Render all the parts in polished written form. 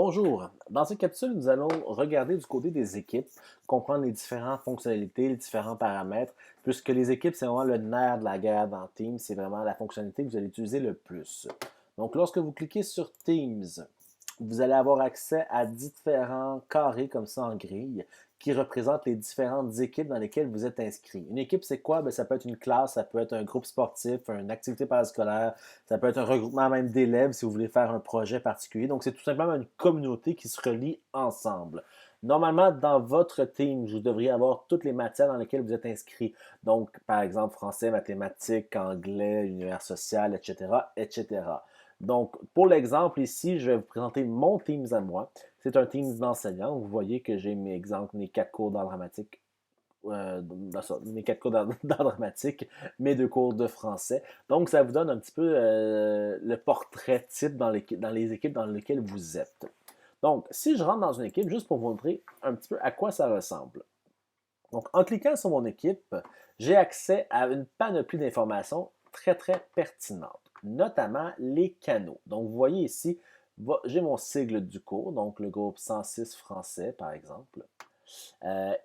Bonjour, dans cette capsule, nous allons regarder du côté des équipes, comprendre les différentes fonctionnalités, les différents paramètres, puisque les équipes, c'est vraiment le nerf de la guerre dans Teams, c'est vraiment la fonctionnalité que vous allez utiliser le plus. Donc, lorsque vous cliquez sur Teams, vous allez avoir accès à différents carrés comme ça en grille qui représentent les différentes équipes dans lesquelles vous êtes inscrit. Une équipe, c'est quoi? Ça peut être une classe, ça peut être un groupe sportif, une activité parascolaire, ça peut être un regroupement même d'élèves si vous voulez faire un projet particulier. Donc, c'est tout simplement une communauté qui se relie ensemble. Normalement, dans votre team, vous devriez avoir toutes les matières dans lesquelles vous êtes inscrit. Donc, par exemple, français, mathématiques, anglais, univers social, etc., etc. Donc, pour l'exemple ici, je vais vous présenter mon Teams à moi. C'est un Teams d'enseignants. Vous voyez que j'ai mes exemples, mes quatre cours d'art dramatique, mes quatre cours d'art dramatique, mes deux cours de français. Donc, ça vous donne un petit peu le portrait type dans les équipes dans lesquelles vous êtes. Donc, si je rentre dans une équipe, juste pour vous montrer un petit peu à quoi ça ressemble. Donc, en cliquant sur mon équipe, j'ai accès à une panoplie d'informations très, très pertinentes, notamment les canaux. Donc, vous voyez ici, j'ai mon sigle du cours, donc le groupe 106 français, par exemple.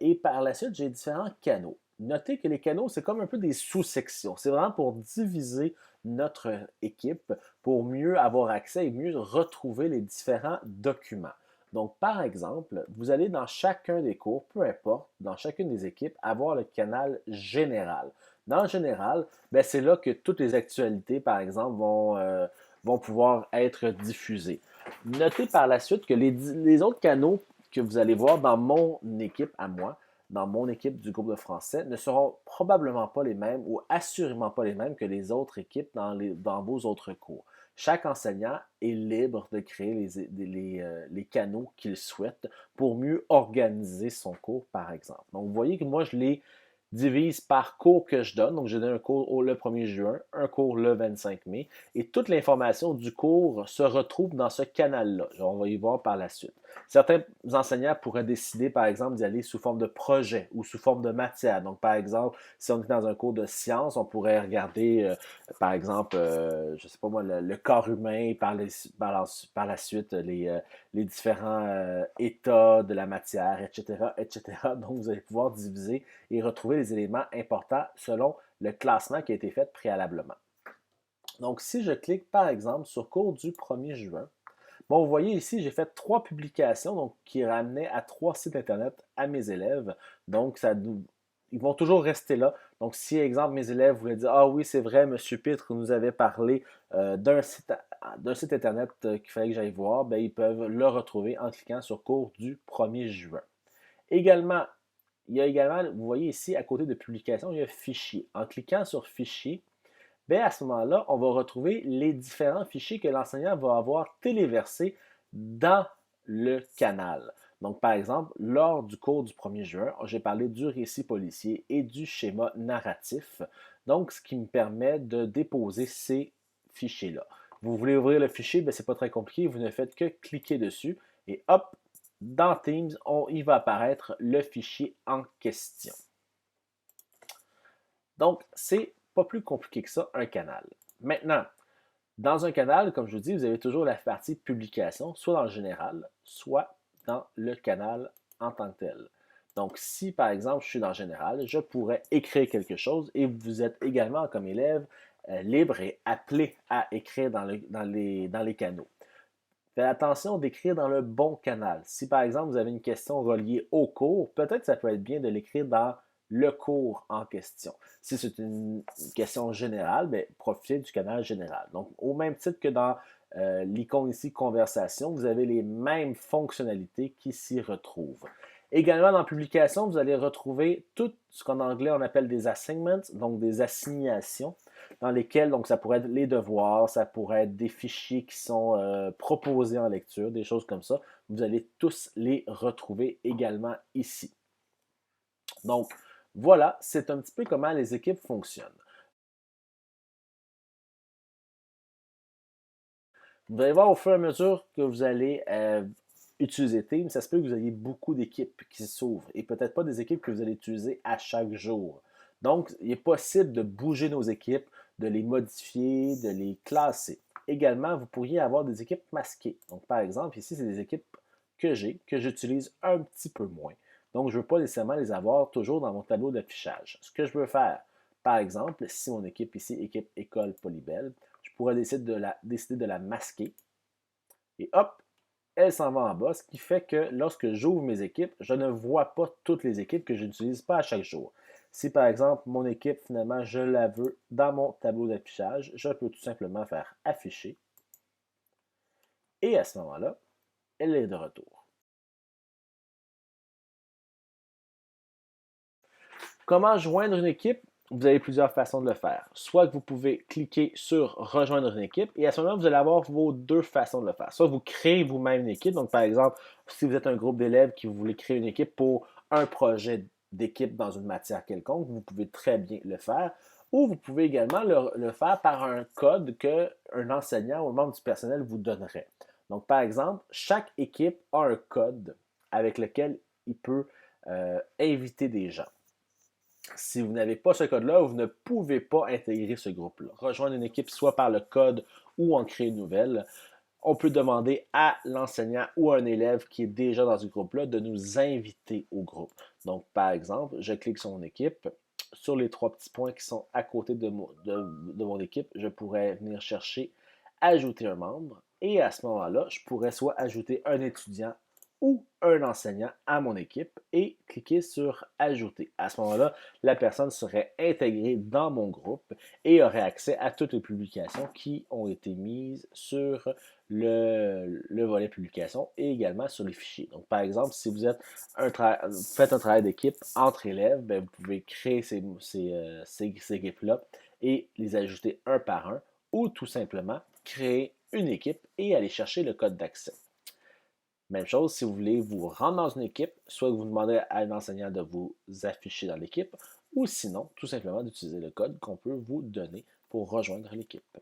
Et par la suite, j'ai différents canaux. Notez que les canaux, c'est comme un peu des sous-sections. C'est vraiment pour diviser notre équipe, pour mieux avoir accès et mieux retrouver les différents documents. Donc, par exemple, vous allez dans chacun des cours, peu importe, dans chacune des équipes, avoir le canal général. Dans le général, ben, c'est là que toutes les actualités, par exemple, vont pouvoir être diffusées. Notez par la suite que les autres canaux que vous allez voir dans mon équipe à moi, dans mon équipe du groupe de français, ne seront probablement pas les mêmes ou assurément pas les mêmes que les autres équipes dans vos autres cours. Chaque enseignant est libre de créer les canaux qu'il souhaite pour mieux organiser son cours, par exemple. Donc, vous voyez que moi, je les divise par cours que je donne. Donc, je donne un cours le 1er juin, un cours le 25 mai, et toute l'information du cours se retrouve dans ce canal-là. On va y voir par la suite. Certains enseignants pourraient décider, par exemple, d'y aller sous forme de projet ou sous forme de matière. Donc, par exemple, si on est dans un cours de sciences, on pourrait regarder, par exemple, je ne sais pas moi, le corps humain, par la suite, les différents états de la matière, etc., etc. Donc, vous allez pouvoir diviser et retrouver les éléments importants selon le classement qui a été fait préalablement. Donc, si je clique, par exemple, sur cours du 1er juin, bon, vous voyez ici, j'ai fait 3 publications donc, qui ramenaient à 3 sites Internet à mes élèves. Donc, ils vont toujours rester là. Donc, si, exemple, mes élèves voulaient dire ah oui, c'est vrai, M. Pitre nous avait parlé d'un site Internet qu'il fallait que j'aille voir, bien, ils peuvent le retrouver en cliquant sur cours du 1er juin. Également, il y a également, vous voyez ici, à côté de publication, il y a fichier. En cliquant sur fichier, bien, à ce moment-là, on va retrouver les différents fichiers que l'enseignant va avoir téléversés dans le canal. Donc, par exemple, lors du cours du 1er juin, j'ai parlé du récit policier et du schéma narratif. Donc, ce qui me permet de déposer ces fichiers-là. Vous voulez ouvrir le fichier, ce n'est pas très compliqué, vous ne faites que cliquer dessus et hop, dans Teams, il va apparaître le fichier en question. Donc, c'est pas plus compliqué que ça, un canal. Maintenant, dans un canal, comme je vous dis, vous avez toujours la partie publication, soit dans le général, soit dans le canal en tant que tel. Donc, si par exemple je suis dans le général, je pourrais écrire quelque chose et vous êtes également comme élève libre et appelé à écrire dans les canaux. Faites attention d'écrire dans le bon canal. Si par exemple vous avez une question reliée au cours, peut-être que ça peut être bien de l'écrire dans le cours en question. Si c'est une question générale, bien, profitez du canal général. Donc, au même titre que dans l'icône ici conversation, vous avez les mêmes fonctionnalités qui s'y retrouvent. Également, dans publication, vous allez retrouver tout ce qu'en anglais on appelle des assignments, donc des assignations, dans lesquels, donc ça pourrait être les devoirs, ça pourrait être des fichiers qui sont proposés en lecture, des choses comme ça. Vous allez tous les retrouver également ici. Donc, voilà, c'est un petit peu comment les équipes fonctionnent. Vous allez voir au fur et à mesure que vous allez utiliser Teams, ça se peut que vous ayez beaucoup d'équipes qui s'ouvrent et peut-être pas des équipes que vous allez utiliser à chaque jour. Donc, il est possible de bouger nos équipes, de les modifier, de les classer. Également, vous pourriez avoir des équipes masquées. Donc, par exemple, ici, c'est des équipes que j'utilise un petit peu moins. Donc, je ne veux pas nécessairement les avoir toujours dans mon tableau d'affichage. Ce que je veux faire, par exemple, si mon équipe ici, équipe école Polybelle, je pourrais décider de la masquer. Et hop, elle s'en va en bas, ce qui fait que lorsque j'ouvre mes équipes, je ne vois pas toutes les équipes que je n'utilise pas à chaque jour. Si par exemple mon équipe, finalement, je la veux dans mon tableau d'affichage, je peux tout simplement faire afficher. Et à ce moment-là, elle est de retour. Comment joindre une équipe? Vous avez plusieurs façons de le faire. Soit que vous pouvez cliquer sur rejoindre une équipe et à ce moment-là, vous allez avoir vos deux façons de le faire. Soit vous créez vous-même une équipe. Donc, par exemple, si vous êtes un groupe d'élèves qui voulez créer une équipe pour un projet d'équipe dans une matière quelconque, vous pouvez très bien le faire. Ou vous pouvez également le faire par un code qu'un enseignant ou un membre du personnel vous donnerait. Donc, par exemple, chaque équipe a un code avec lequel il peut inviter des gens. Si vous n'avez pas ce code-là, vous ne pouvez pas intégrer ce groupe-là. Rejoindre une équipe soit par le code ou en créer une nouvelle. On peut demander à l'enseignant ou à un élève qui est déjà dans ce groupe-là de nous inviter au groupe. Donc, par exemple, je clique sur mon équipe. Sur les trois petits points qui sont à côté de mon équipe, je pourrais venir chercher ajouter un membre. Et à ce moment-là, je pourrais soit ajouter un étudiant ou un enseignant à mon équipe et cliquer sur ajouter. À ce moment-là, la personne serait intégrée dans mon groupe et aurait accès à toutes les publications qui ont été mises sur le volet publication et également sur les fichiers. Donc, par exemple, si vous faites un travail d'équipe entre élèves, bien, vous pouvez créer ces équipes-là et les ajouter un par un ou tout simplement créer une équipe et aller chercher le code d'accès. Même chose, si vous voulez vous rendre dans une équipe, soit vous demandez à l'enseignant de vous afficher dans l'équipe, ou sinon, tout simplement d'utiliser le code qu'on peut vous donner pour rejoindre l'équipe.